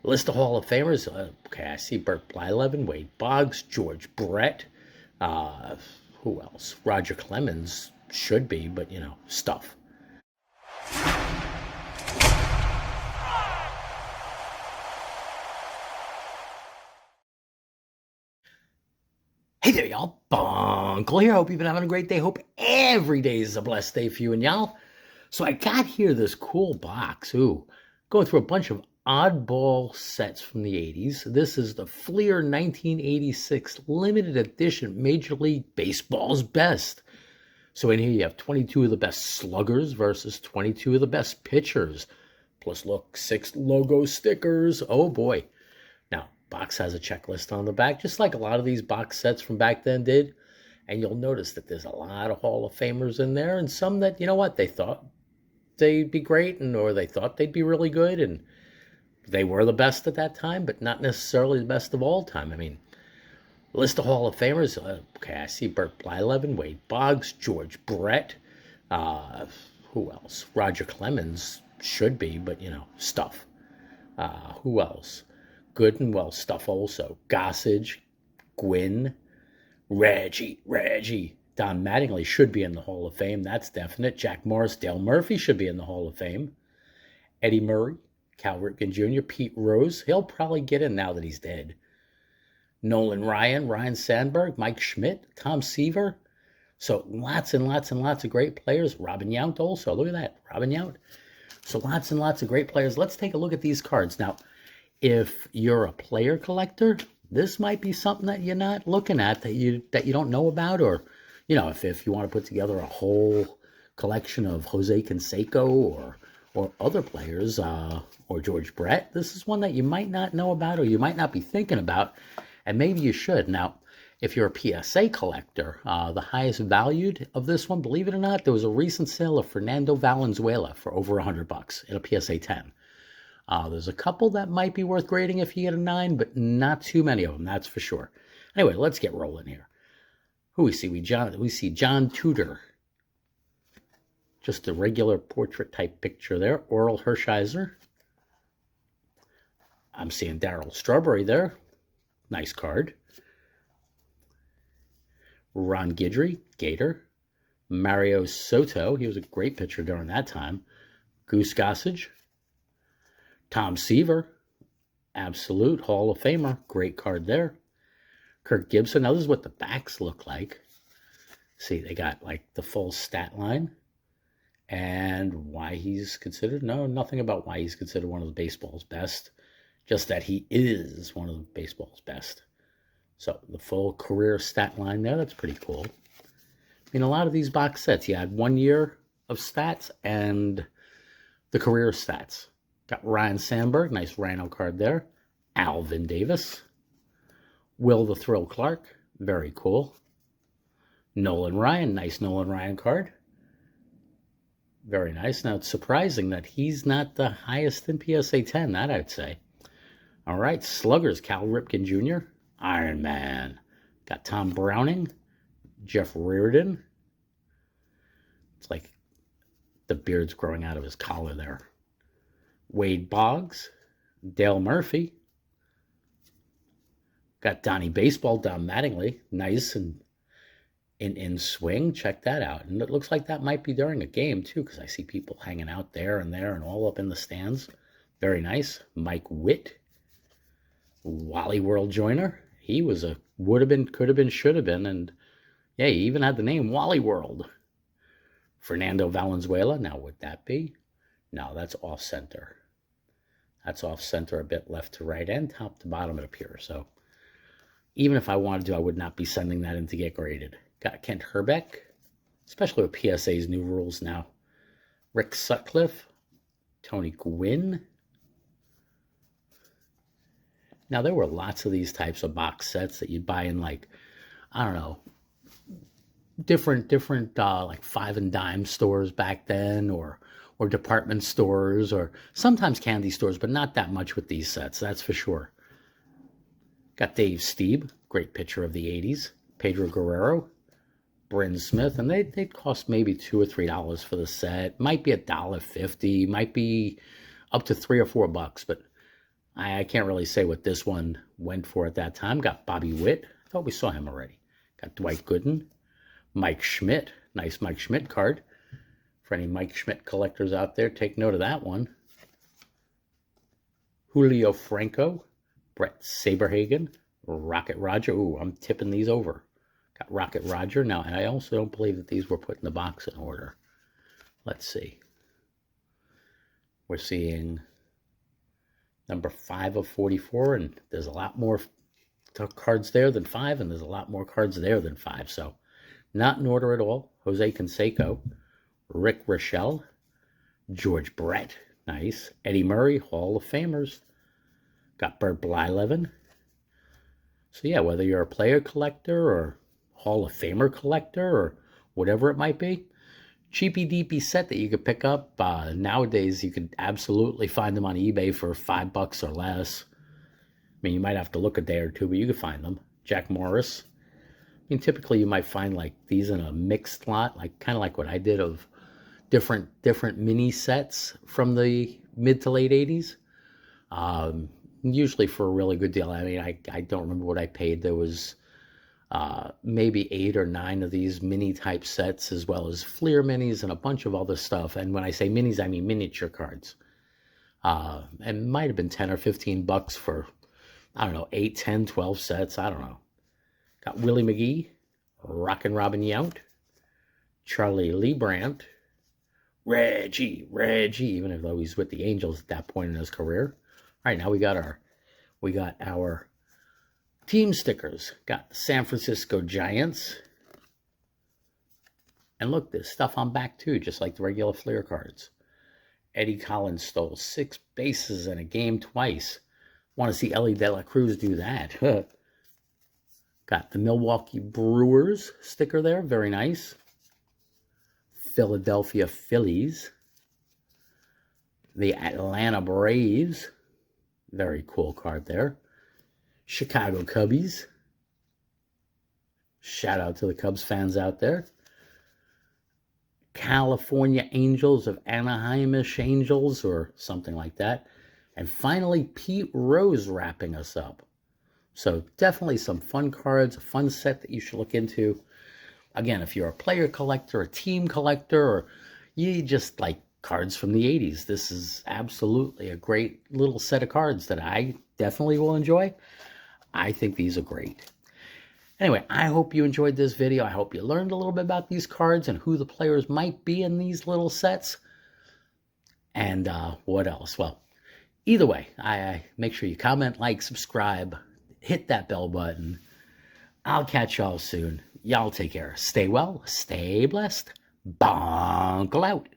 List of Hall of Famers. Okay, I see Burt Blyleven, Wade Boggs, George Brett. Uh, who else? Roger Clemens should be, but stuff. Hey there, y'all. Bunkle here. Hope you've been having a great day. Hope every day is a blessed day for you and y'all. So I got here this cool box. Going through a bunch of oddball sets from the 80s. This is the Fleer 1986 limited edition Major League Baseball's Best. So in here you have 22 of the best sluggers versus 22 of the best pitchers. Plus, look, 6 logo stickers. Oh boy. Now, box has a checklist on the back, just like a lot of these box sets from back then did. And you'll notice that there's a lot of Hall of Famers in there, and some that, they thought they'd be great, or they thought they'd be really good, and they were the best at that time, but not necessarily the best of all time. I mean, list of Hall of Famers. Okay, I see Burt Blyleven, Wade Boggs, George Brett. Who else? Roger Clemens should be, but, stuff. Who else? Good and well stuff also. Gossage, Gwynn, Reggie. Don Mattingly should be in the Hall of Fame. That's definite. Jack Morris, Dale Murphy should be in the Hall of Fame. Eddie Murray, Cal Ripken Jr., Pete Rose. He'll probably get in now that he's dead. Nolan Ryan, Ryan Sandberg, Mike Schmidt, Tom Seaver. So lots and lots and lots of great players. Robin Yount also. Look at that. Robin Yount. So lots and lots of great players. Let's take a look at these cards. Now, if you're a player collector, this might be something that you're not looking at, that you don't know about, or if you want to put together a whole collection of Jose Canseco or other players, or George Brett, this is one that you might not know about, or you might not be thinking about, and maybe you should. Now, if you're a PSA collector, the highest valued of this one, believe it or not, there was a recent sale of Fernando Valenzuela for over $100 in a PSA 10. There's a couple that might be worth grading if you get a 9, but not too many of them, that's for sure. Anyway, let's get rolling here. Who we see? We see John Tudor. Just a regular portrait type picture there. Oral Hershiser. I'm seeing Darryl Strawberry there. Nice card. Ron Guidry, Gator. Mario Soto. He was a great pitcher during that time. Goose Gossage. Tom Seaver, absolute Hall of Famer. Great card there. Kirk Gibson. Now, this is what the backs look like. See, they got like the full stat line. And why he's considered. No, nothing about why he's considered one of the baseball's best. Just that he is one of the baseball's best. So, the full career stat line there. That's pretty cool. I mean, a lot of these box sets, you had 1 year of stats and the career stats. Got Ryan Sandberg, nice Rhino card there. Alvin Davis. Will the Thrill Clark, very cool. Nolan Ryan, nice Nolan Ryan card. Very nice. Now, it's surprising that he's not the highest in PSA 10, that I'd say. All right, Sluggers, Cal Ripken Jr., Iron Man. Got Tom Browning, Jeff Reardon. It's like the beard's growing out of his collar there. Wade Boggs, Dale Murphy. Got Donnie Baseballl, Don Mattingly. Nice and in swing. Check that out. And it looks like that might be during a game, too, because I see people hanging out there and all up in the stands. Very nice. Mike Witt. Wally World Joyner. He was a would have been, could have been, should have been. And, yeah, he even had the name Wally World. Fernando Valenzuela. Now, would that be? No, that's off-center. That's off-center a bit left to right and top to bottom, it appears. So even if I wanted to, I would not be sending that in to get graded. Got Kent Herbeck, especially with PSA's new rules now. Rick Sutcliffe, Tony Gwynn. Now, there were lots of these types of box sets that you'd buy in, like, I don't know, different like 5 and dime stores back then, or department stores, or sometimes candy stores, but not that much with these sets, that's for sure. Got Dave Stieb, great pitcher of the 80s. Pedro Guerrero, Bryn Smith, and they cost maybe $2 or $3 for the set. Might be $1.50, might be up to $3 or $4, but I can't really say what this one went for at that time. Got Bobby Witt. I thought we saw him already. Got Dwight Gooden. Mike Schmidt. Nice Mike Schmidt card. For any Mike Schmidt collectors out there, take note of that one. Julio Franco. Brett Saberhagen. Rocket Roger. Ooh, I'm tipping these over. Got Rocket Roger. Now, and I also don't believe that these were put in the box in order. Let's see. We're seeing number 5 of 44, and there's a lot more cards there than 5, and there's a lot more cards there than 5. So, not in order at all. Jose Canseco, Rick Rochelle, George Brett, nice. Eddie Murray, Hall of Famers. Got Bert Blyleven. So yeah, whether you're a player collector or Hall of Famer collector or whatever it might be, cheapy deepy set that you could pick up. Nowadays, you could absolutely find them on eBay for $5 or less. I mean, you might have to look a day or two, but you could find them. Jack Morris. I mean, typically you might find like these in a mixed lot, like kind of like what I did of different mini sets from the mid to late 80s. Usually for a really good deal. I mean, I don't remember what I paid. There was maybe 8 or 9 of these mini type sets, as well as Fleer minis and a bunch of other stuff. And when I say minis, I mean miniature cards. And might have been 10 or 15 bucks for, I don't know, 8, 10, 12 sets. I don't know. Got Willie McGee, Rockin' Robin Yount, Charlie Leibrandt, Reggie, even though he's with the Angels at that point in his career. All right, now we got our team stickers. Got the San Francisco Giants. And look, there's stuff on back too, just like the regular Fleer cards. Eddie Collins stole 6 bases in a game twice. Want to see Ellie De La Cruz do that. Got the Milwaukee Brewers sticker there, very nice. Philadelphia Phillies. The Atlanta Braves. Very cool card there. Chicago Cubbies. Shout out to the Cubs fans out there. California Angels of Anaheimish Angels or something like that. And finally, Pete Rose wrapping us up. So definitely some fun cards, a fun set that you should look into. Again, if you're a player collector, a team collector, or you just like cards from the 80s, this is absolutely a great little set of cards that I definitely will enjoy. I think these are great. Anyway, I hope you enjoyed this video. I hope you learned a little bit about these cards and who the players might be in these little sets. And what else? Well, either way, I make sure you comment, like, subscribe, hit that bell button. I'll catch y'all soon. Y'all take care. Stay well, stay blessed. Bonkle out.